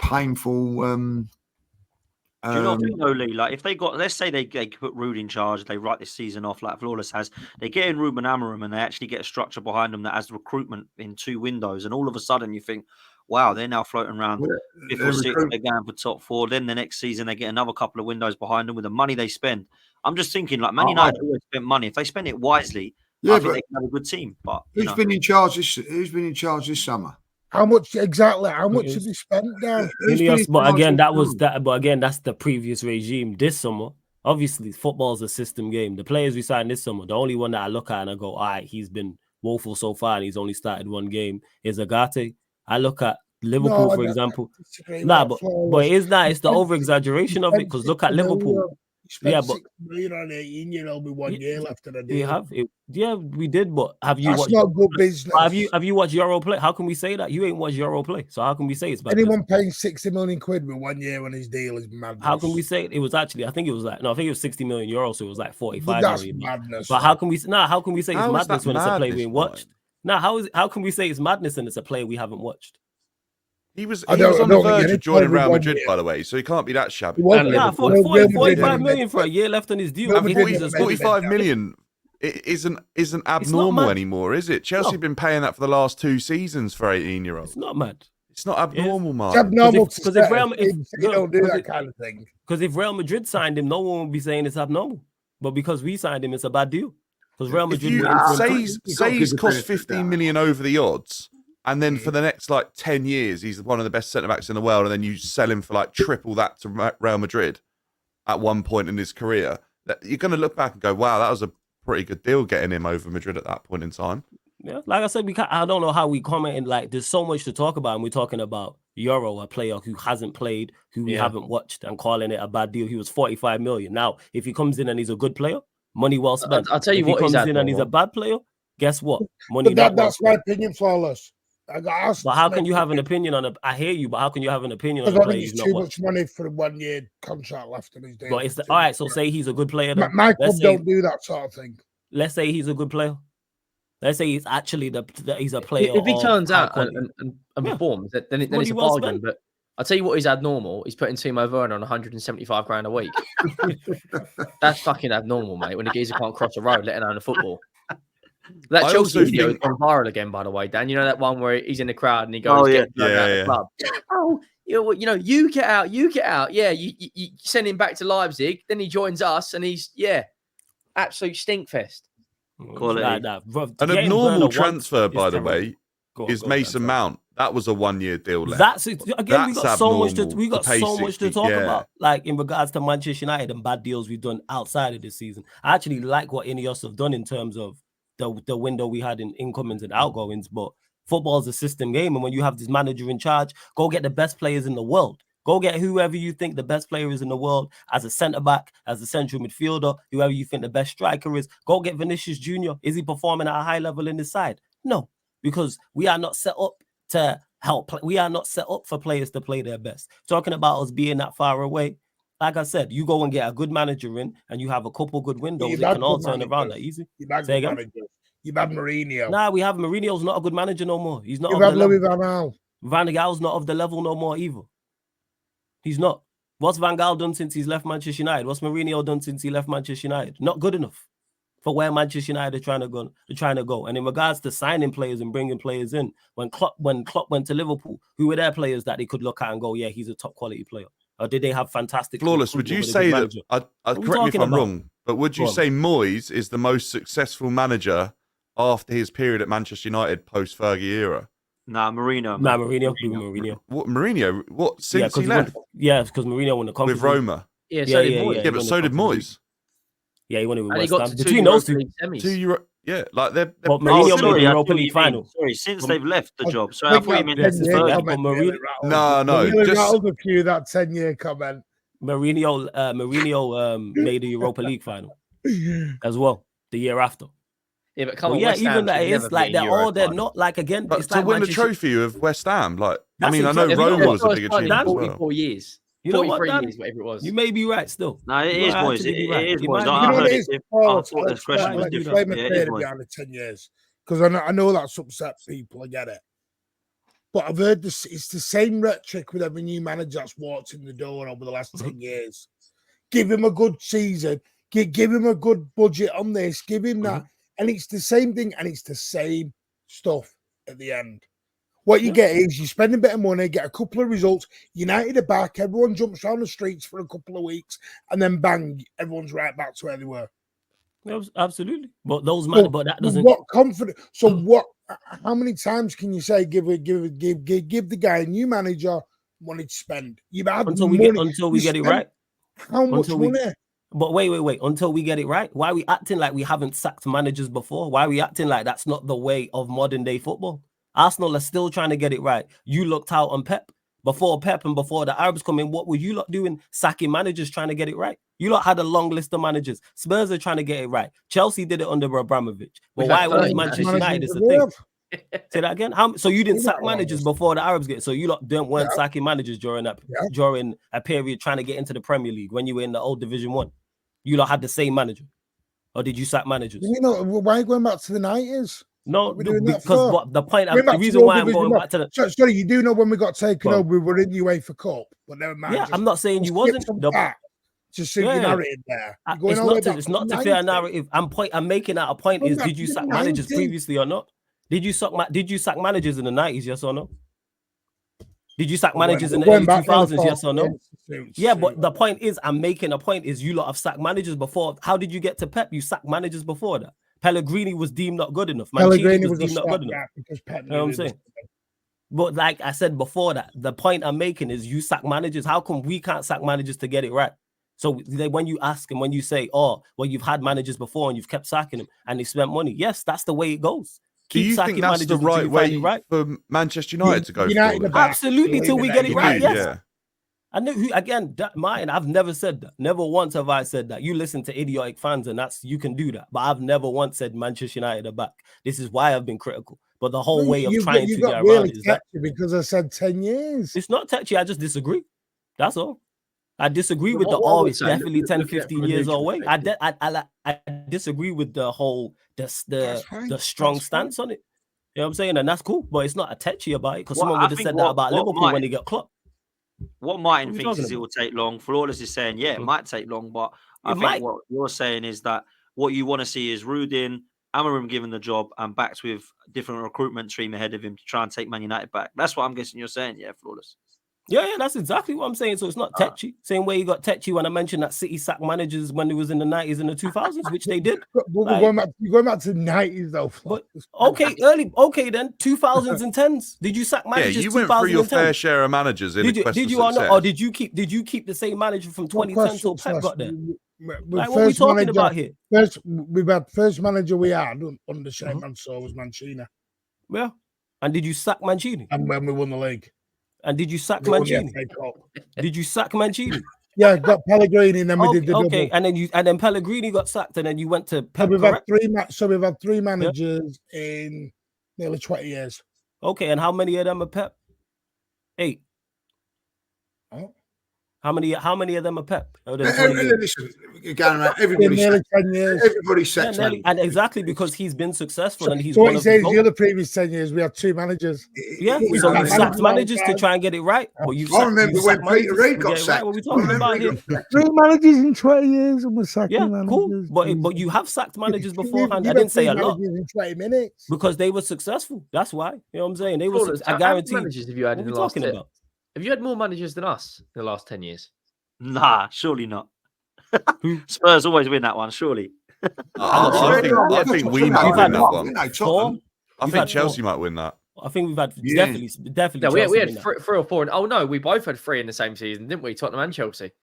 painful. Do you not think though, Lee? Like, if they got, let's say they put Rude in charge, they write this season off like Flawless has. They get in Ruben Amorim and they actually get a structure behind them that has recruitment in 2 windows, and all of a sudden you think, wow, they're now floating around 5th or 6th. They're going for top 4. Then the next season they get another couple of windows behind them with the money they spend. I'm just thinking, like, Man United always spend money. If they spend it wisely, I think they can have a good team. But who's been in charge this summer? How much exactly? How much have you spent down? But again, that's the previous regime. This summer, obviously, football's a system game. The players we signed this summer, the only one that I look at and I go, all right, he's been woeful so far and he's only started 1 game, is Agate. I look at Liverpool, for example. But it's not. It's the over exaggeration of it. Because look at Liverpool. But 6 million on 18-year-old with 1 year left in the deal. We did. But have you watched? Not good business. Have you watched Euro play? How can we say that? You ain't watched Euro play. So how can we say it's bad? Anyone paying 60 million quid with 1 year on his deal is madness. How can we say it was actually? I think it was 60 million euros. So it was like 45 million. Madness. But how can we? How can we say it's madness when it's a play we ain't watched? How can we say it's madness and it's a play we haven't watched? He was on the verge of joining Real Madrid, by the way, so he can't be that shabby. 45 million for a year left on his deal. 45 million isn't abnormal anymore, is it? Chelsea have been paying that for the last 2 seasons for 18-year-olds. It's not mad. It's not abnormal, Mark. It's abnormal because if Real Madrid don't do that kind of thing. Because if Real Madrid signed him, no one would be saying it's abnormal. But because we signed him, it's a bad deal. Because Real Madrid say he's cost 15 million over the odds. And then for the next 10 years, he's one of the best centre-backs in the world. And then you sell him for triple that to Real Madrid at one point in his career. You're going to look back and go, wow, that was a pretty good deal getting him over Madrid at that point in time. Yeah, like I said, I don't know how we comment. There's so much to talk about. And we're talking about Euro, a player who hasn't played, who we haven't watched, and calling it a bad deal. He was 45 million. Now, if he comes in and he's a good player, money well spent. I'll tell you if he comes in and he's a bad player, guess what? Money that's my opinion, Flawless. But how can you have an opinion on I hear you, but how can you have an opinion on a player who's not too much money for a 1 year contract left in his deal? But all right, so say he's a good player. My club don't do that sort of thing. Let's say he's a good player. Let's say he's actually he's a player. If he turns out and performs, then it's a bargain. But I'll tell you what is abnormal. He's putting Timo Werner on 175 grand a week. That's fucking abnormal, mate. When the geezer can't cross a road, let alone a football. That Chelsea video has gone viral again, by the way, Dan. You know that one where he's in the crowd and he goes, out the club. Oh, you get out, you get out. Yeah, you send him back to Leipzig, then he joins us, and he's absolute stinkfest. An abnormal transfer, by the way, is Mason Mount. That was a 1 year deal left. That's it. Again, we got so much to talk about, in regards to Manchester United and bad deals we've done outside of this season. I actually like what Ineos have done in terms of the window we had in incomings and outgoings, but football is a system game, and when you have this manager in charge, go get the best players in the world. Go get whoever you think the best player is in the world as a centre-back, as a central midfielder, whoever you think the best striker is. Go get Vinicius Jr. Is he performing at a high level in the side? No, because we are not set up to help. We are not set up for players to play their best. Talking about us being that far away, like I said, you go and get a good manager in and you have a couple good windows that can all turn around that easy. You bad Mourinho. Nah, we have Mourinho's not a good manager no more. He's not. You have Louis Van Gaal. Van Gaal's not of the level no more either. He's not. What's Van Gaal done since he's left Manchester United? What's Mourinho done since he left Manchester United? Not good enough for where Manchester United are trying to go. And in regards to signing players and bringing players in, when Klopp went to Liverpool, who were their players that they could look at and go, yeah, he's a top quality player? Or did they have fantastic? Flawless, would you say that? Correct me if I'm wrong, but would you say Moyes is the most successful manager after his period at Manchester United post Fergie era? Mourinho. Mourinho. What Mourinho? What since he left? Because Mourinho won the conference with Roma. Yeah, so did Moyes. Yeah, but so did Moyes. Yeah, he won it with West Ham. Between those two, yeah, like they're but Mourinho made the Europa League final. Sorry, since they've left the job. So I thought you meant no, just out of the queue that 10-year comment. Mourinho made the Europa League final as well the year after. Yeah, but come on, even that is like they're not like again. But it's to like win Manchester... the trophy of West Ham, I know Roma was a big achievement as well. 44 years. You know what, Dan? Years, whatever it was. You may be right still. No, it is boys. It is boys. I thought this question was different. Behind the 10 years because I know that's upset people. I get it, But I've heard this. It's the same rhetoric with every new manager that's walked in the door over the last 10 years. Give him a good season. Give him a good budget on this. Give him that. And it's the same thing. And it's the same stuff at the end. What you get is you spend a bit of money, get a couple of results. United are back. Everyone jumps around the streets for a couple of weeks. And then bang, everyone's right back to where they were. Absolutely. But but that doesn't. What confidence? So what? How many times can you say give the guy a new manager money to spend? You've had until we get it right. How much money? But wait. Until we get it right. Why are we acting like we haven't sacked managers before? Why are we acting like that's not the way of modern day football? Arsenal are still trying to get it right. You looked out on Pep. Before Pep and before the Arabs come in, what were you lot doing? Sacking managers trying to get it right. You lot had a long list of managers. Spurs are trying to get it right. Chelsea did it under Abramovich. But why was Manchester United is the thing? Say that again. So you didn't sack managers before the Arabs get. So you lot weren't sacking managers during a period trying to get into the Premier League when you were in the old Division 1. You lot had the same manager, or did you sack managers? You know why are you going back to the 90s? No, because the point, the reason why I'm going back to the... Sorry, you do know when we got taken over, we were in the UEFA Cup, but never mind. Yeah, I'm not saying you wasn't. Just your narrative there. It's not to fit a narrative. I'm making that a point is, did you sack managers previously or not? Did you sack managers in the 90s, yes or no? Did you sack managers in the early 2000s, yes or no? Yeah, but the point is, I'm making a point is you lot have sacked managers before. How did you get to Pep? You sacked managers before that. Pellegrini was deemed not good enough. Mancini was deemed not good enough. Because Pep, you know what I'm saying? But like I said before that, the point I'm making is you sack managers. How come we can't sack managers to get it right? So when you ask and when you say, oh, well, you've had managers before and you've kept sacking them and they spent money. Yes, that's the way it goes. Do you think that's the right way for Manchester United to go? Absolutely, till we get it right. Yes. Yeah. I know again, I've never said that. Never once have I said that. You listen to idiotic fans, and you can do that. But I've never once said Manchester United are back. This is why I've been critical. But the whole way of trying to get around it is that because I said 10 years. It's not touchy. I just disagree. That's all. I disagree with it's definitely 10, 15 years away. I disagree with the whole the strong stance on it. You know what I'm saying? And that's cool, but it's not a touchy about it because someone would have said that about Liverpool when they got Klopp. What Martin thinks is it will take long. Flawless is saying, yeah, it might take long, but I think what you're saying is that what you want to see is Rudin, Amorim given the job and backed with different recruitment stream ahead of him to try and take Man United back. That's what I'm guessing you're saying, yeah, Flawless. Yeah, that's exactly what I'm saying. So it's not tetchy. Same way you got tetchy when I mentioned that City sacked managers when it was in the 90s and the 2000s, which they did. We're going back to the 90s though. But okay then 2000s and 10s. Did you sack managers? Yeah, you went through your fair share of managers in the quest did you for success. Or did you keep the same manager from 2010 till Pep got there? Like, what are we talking about here? First manager we had under Sheikh Mansour was Mancini. Yeah. And did you sack Mancini? And when we won the league. And did you sack Mancini? Did you sack Mancini? Yeah, got Pellegrini, and then we did the double. Okay, and then Pellegrini got sacked, and then you went to Pep. So we've had three managers in nearly 20 years. Okay, and how many of them are Pep? 8. Oh. How many of them are Pep? Listen, everybody nearly 10 years. Everybody sets and exactly because he's been successful and he's. So what he says the other previous 10 years we had 2 managers. Yeah, so you sacked managers to try and get it right. I remember when Peter Reid got sacked. What are we talking about here? 3 managers in 20 years and we're sacking managers. Cool. But you have sacked managers beforehand. I didn't say a lot. In 20 minutes. Because they were successful. That's why. You know what I'm saying? They were. I guarantee. Managers have you had in the last? Have you had more managers than us in the last 10 years? Nah, surely not. Spurs always win that one, surely. I think we might win that one. I think Chelsea might win that. I think we've had definitely. No, we had 3 or 4. Oh no, we both had 3 in the same season, didn't we? Tottenham and Chelsea.